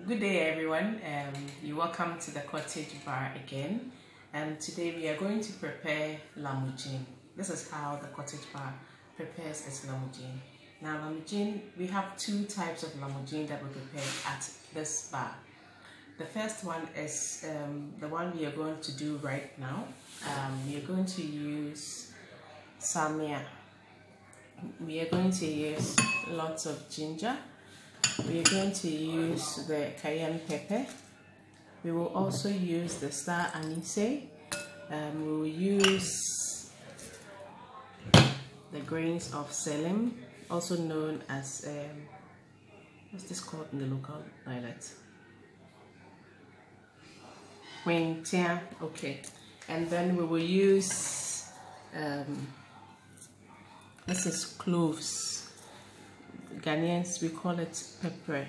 Good day everyone, you're welcome to the cottage bar again, and today we are going to prepare Lamugin. This is how the cottage bar prepares its Lamugin. Now Lamugin, we have two types of Lamugin that we prepare at this bar. The first one is the one we are going to do right now. We are going to use samia. We are going to use lots of ginger. We are going to use the cayenne pepper. We will also use the star anise. We will use the grains of Selim, also known as what's this called in the local dialect? Okay. And then we will use this is cloves. Ghanaians, we call it pepper.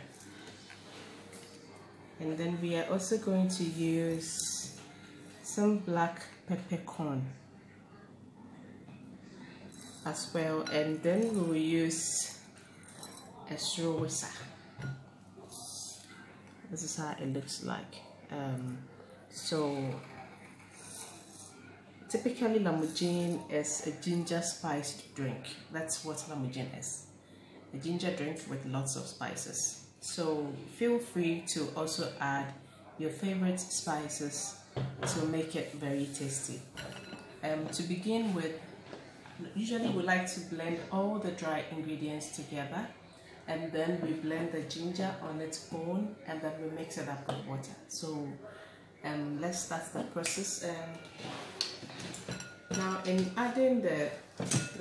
And then we are also going to use some black peppercorn as well, and then we will use a srowisa. This is how it looks like. So typically Lamugin is a ginger spiced drink. That's what Lamugin is. A ginger drink with lots of spices. So feel free to also add your favorite spices to make it very tasty. To begin with, usually we like to blend all the dry ingredients together, and then we blend the ginger on its own, and then we mix it up with water. So let's start the process. Now in adding the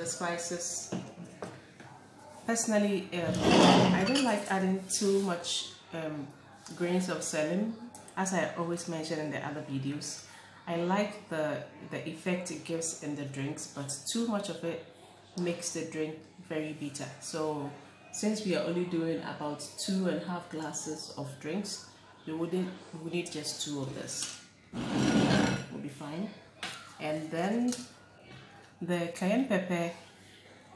spices, personally, I don't like adding too much grains of Selim, as I always mention in the other videos. I like the effect it gives in the drinks, but too much of it makes the drink very bitter. So since we are only doing about 2.5 glasses of drinks, we need just 2 of this. Will be fine. And then the cayenne pepper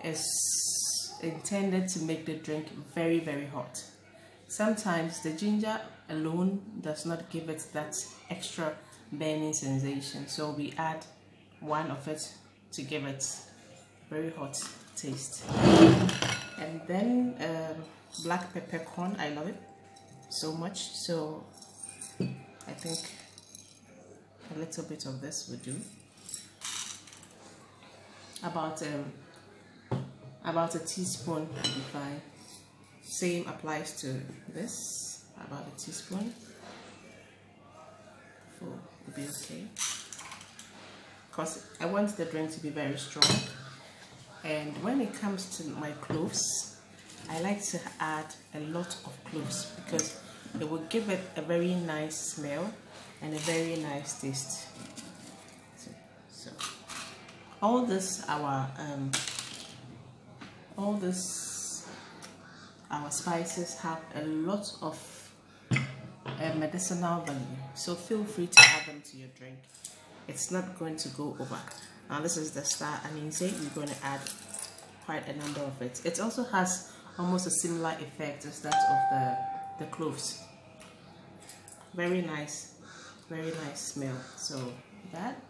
is intended to make the drink very, very hot. Sometimes the ginger alone does not give it that extra burning sensation, so we add 1 of it to give it very hot taste. And then black peppercorn, I love it so much, so I think a little bit of this would do. About a teaspoon would be fine. Same applies to this. About a teaspoon will be okay. Because I want the drink to be very strong. And when it comes to my cloves, I like to add a lot of cloves because it will give it a very nice smell and a very nice taste. So all this our spices have a lot of medicinal value, so feel free to add them to your drink. It's not going to go over. Now this is the star anise. We're going to add quite a number of it. It also has almost a similar effect as that of the cloves. Very nice smell. So that,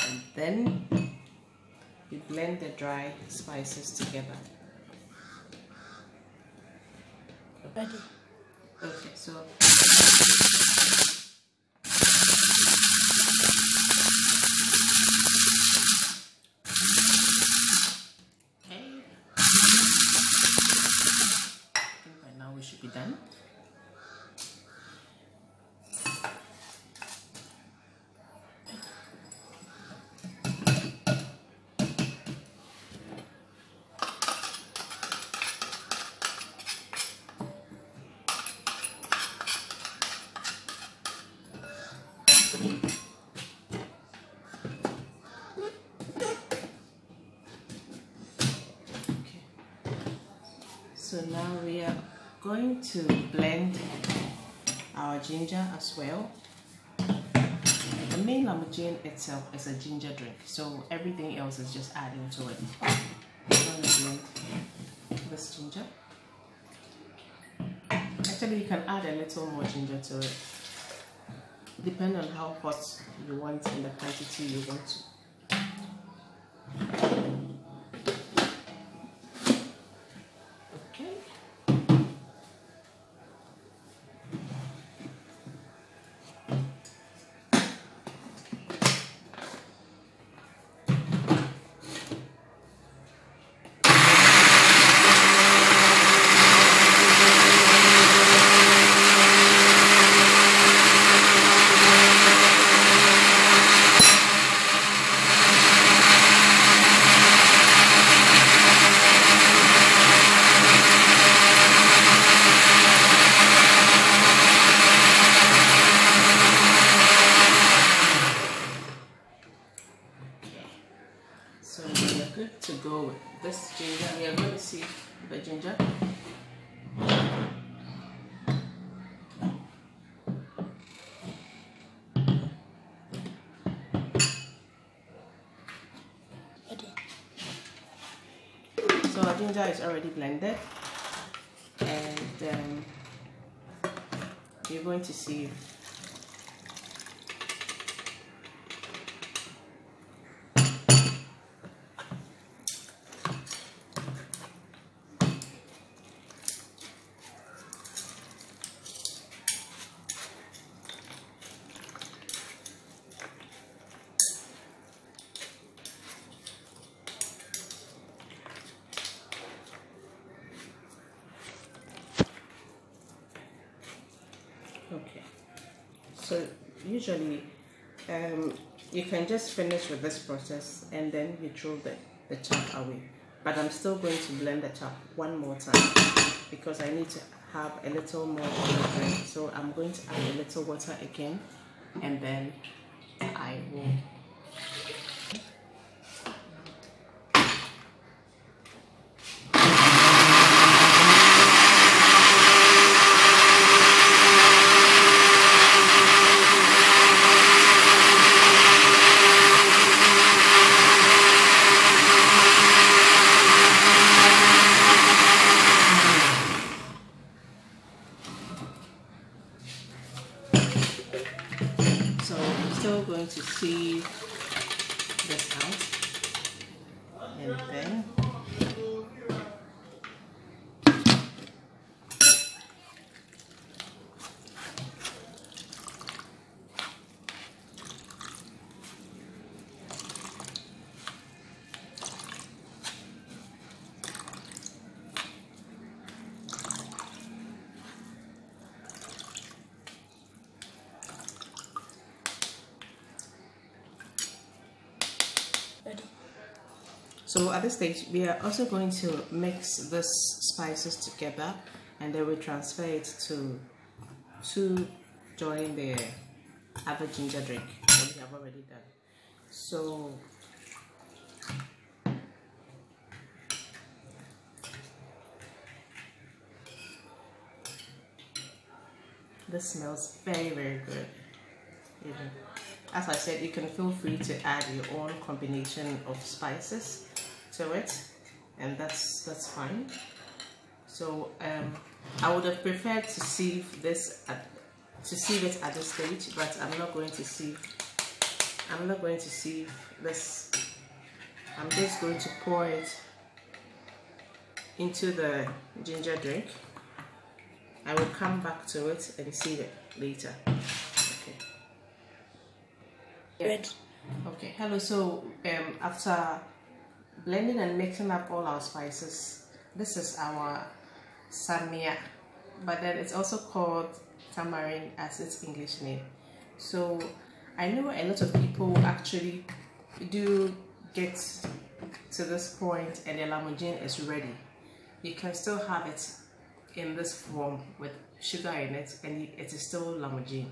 and then you blend the dry spices together. Ready? Okay, so I think by now we should be done. So now we are going to blend our ginger as well. The main Lamugin itself is a ginger drink, so everything else is just adding to it. I'm going to blend this ginger. I Actually, you can add a little more ginger to it, depending on how hot you want and the quantity you want to. So we are good to go with this ginger. We are going to see the ginger. So our ginger is already blended, and you're going to see okay. So usually you can just finish with this process and then you throw the chap away. But I'm still going to blend the chap one more time because I need to have a little more water. So I'm going to add a little water again, and then I will going to sieve this out, and then so at this stage, we are also going to mix these spices together, and then we transfer it to join the other ginger drink that we have already done. So this smells very, very good. As I said, you can feel free to add your own combination of spices to it, and that's fine. So I would have preferred to sieve it at this stage, but I'm not going to sieve this. I'm just going to pour it into the ginger drink. I will come back to it and sieve it later. Okay. Good. Okay. Hello. So after blending and mixing up all our spices, this is our samia, but then it's also called tamarind as its English name. So I know a lot of people actually do get to this point and the lamugin is ready. You can still have it in this form with sugar in it, and it is still lamugin.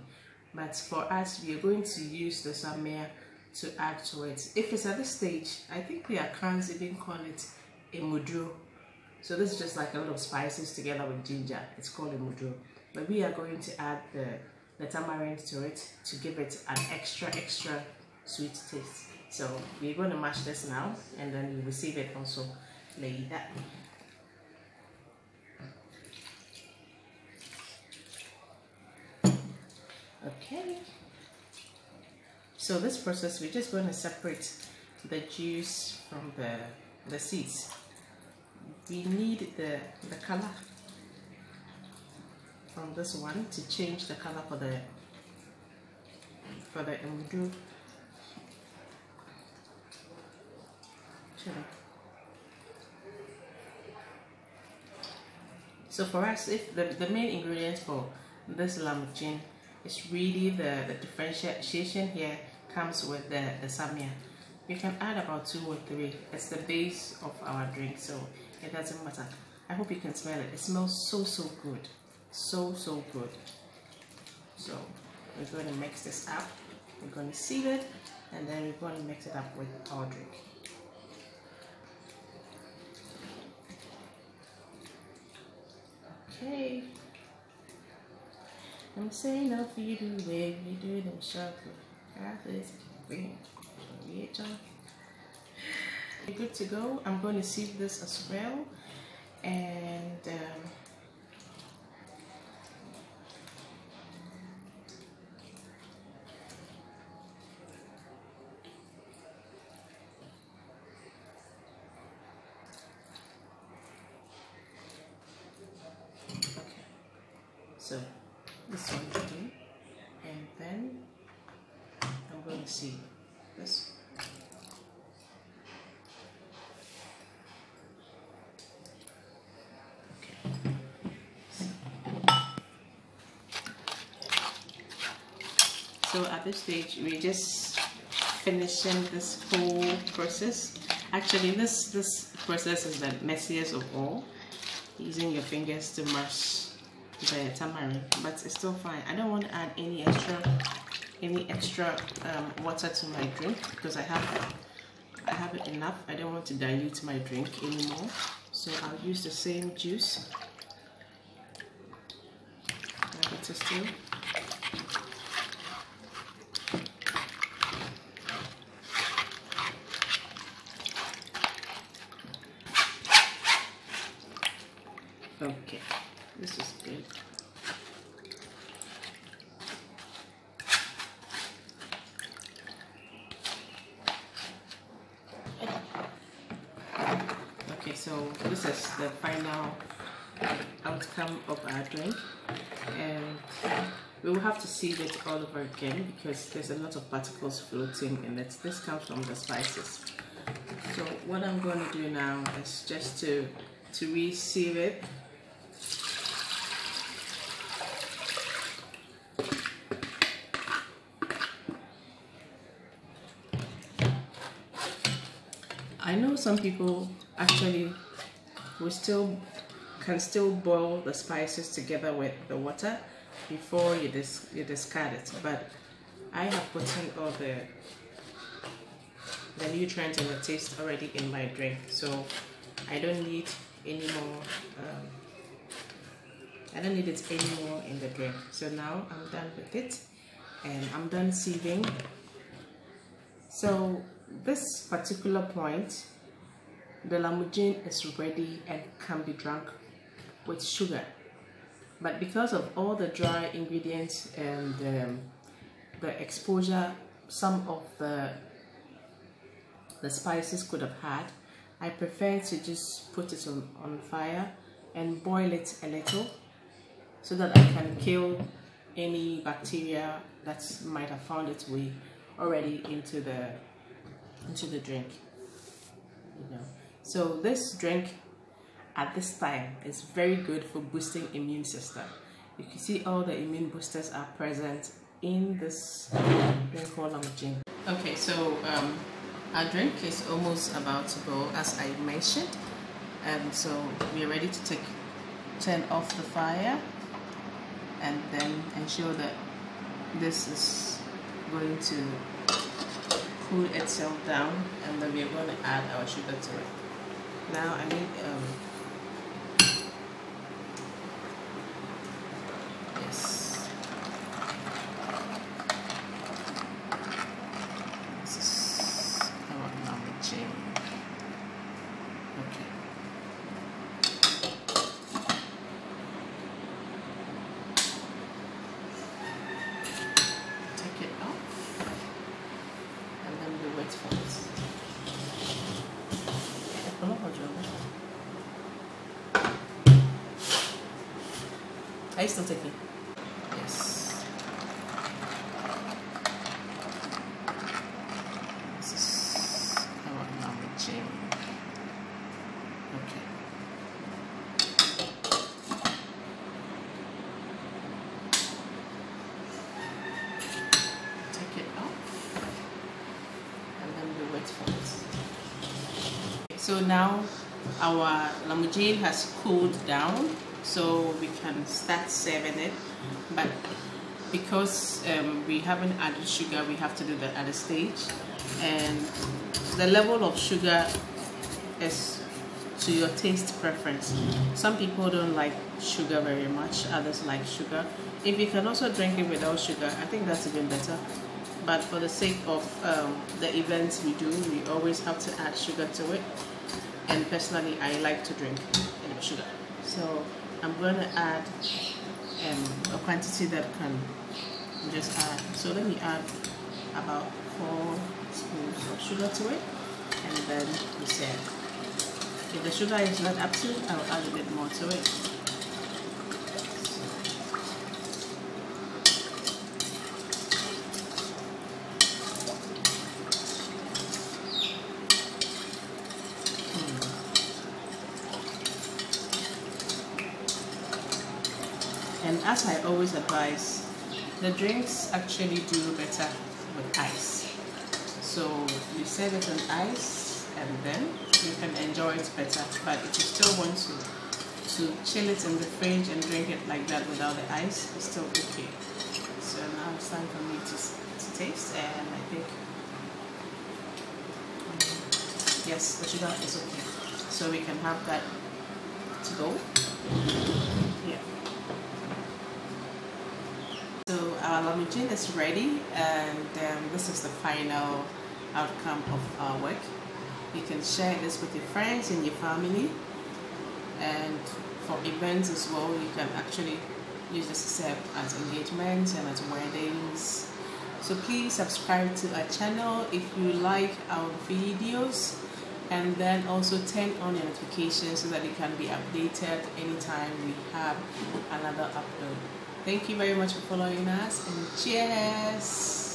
But for us, we are going to use the samia to add to it. If it's at this stage, I think the Akans even call it Emuduro. So this is just like a lot of spices together with ginger. It's called Emuduro. But we are going to add the tamarind to it to give it an extra sweet taste. So we're going to mash this now, and then you will receive it also later. Okay. So this process, we're just going to separate the juice from the seeds. We need the color from this one to change the color for the Emuduro. So for us, if the main ingredient for this Lamugin is really the differentiation here comes with the samia. You can add about 2 or 3. It's the base of our drink, so it doesn't matter. I hope you can smell it. It smells so good, so good. So we're going to mix this up. We're going to sieve it, and then we're going to mix it up with our drink. Okay. I'm saying no for you do wave, you do them chocolate. This green. You're good to go. I'm going to sieve this as well, and okay. So this one to do, and then I'm going to sieve this. So at this stage, we're just finishing this whole process. Actually, this process is the messiest of all. Using your fingers to mash the tamarind, but it's still fine. I don't want to add any extra water to my drink because I have it enough. I don't want to dilute my drink anymore, so I'll use the same juice. To still. Okay, this is good. Okay, so this is the final outcome of our drink, and we will have to sieve it all over again because there's a lot of particles floating in it. This comes from the spices. So what I'm going to do now is just to re-sieve it. I know some people actually can still boil the spices together with the water before you discard it, but I have put in all the nutrients and the taste already in my drink, so I don't need any more. I don't need it anymore in the drink. So now I'm done with it, and I'm done sieving. So this particular point, the Lamugin is ready and can be drunk with sugar, but because of all the dry ingredients and the exposure some of the spices could have had, I prefer to just put it on fire and boil it a little so that I can kill any bacteria that might have found its way already into the drink. So this drink at this time is very good for boosting immune system. You can see all the immune boosters are present in this drink called Lamugin. Okay, so our drink is almost about to go, as I mentioned, and so we're ready to turn off the fire and then ensure that this is going to cool itself down, and then we're going to add our sugar to it. Now I need yes, this is our Lamugin. Okay. Are you still taking? Yes. This is our Lamugin. Okay. Take it off, and then we wait for it. So now our Lamugin has cooled down, so we can start serving it. But because we haven't added sugar, we have to do that at a stage. And the level of sugar is to your taste preference. Some people don't like sugar very much, others like sugar. If you can also drink it without sugar, I think that's even better. But for the sake of the events we do, we always have to add sugar to it. And personally, I like to drink sugar. So I'm going to add a quantity that can just add. So let me add about 4 spoons of sugar to it, and then we serve. If the sugar is not up to, I'll add a bit more to it. And as I always advise, the drinks actually do better with ice. So you serve it on ice, and then you can enjoy it better. But if you still want to chill it in the fridge and drink it like that without the ice, it's still okay. So now it's time for me to taste, and I think yes, the sugar is okay. So we can have that to go. Yeah. So our Lamugin is ready, and this is the final outcome of our work. You can share this with your friends and your family, and for events as well, you can actually use this to serve at engagements and at weddings. So please subscribe to our channel if you like our videos, and then also turn on your notifications so that you can be updated anytime we have another upload. Thank you very much for following us, and cheers!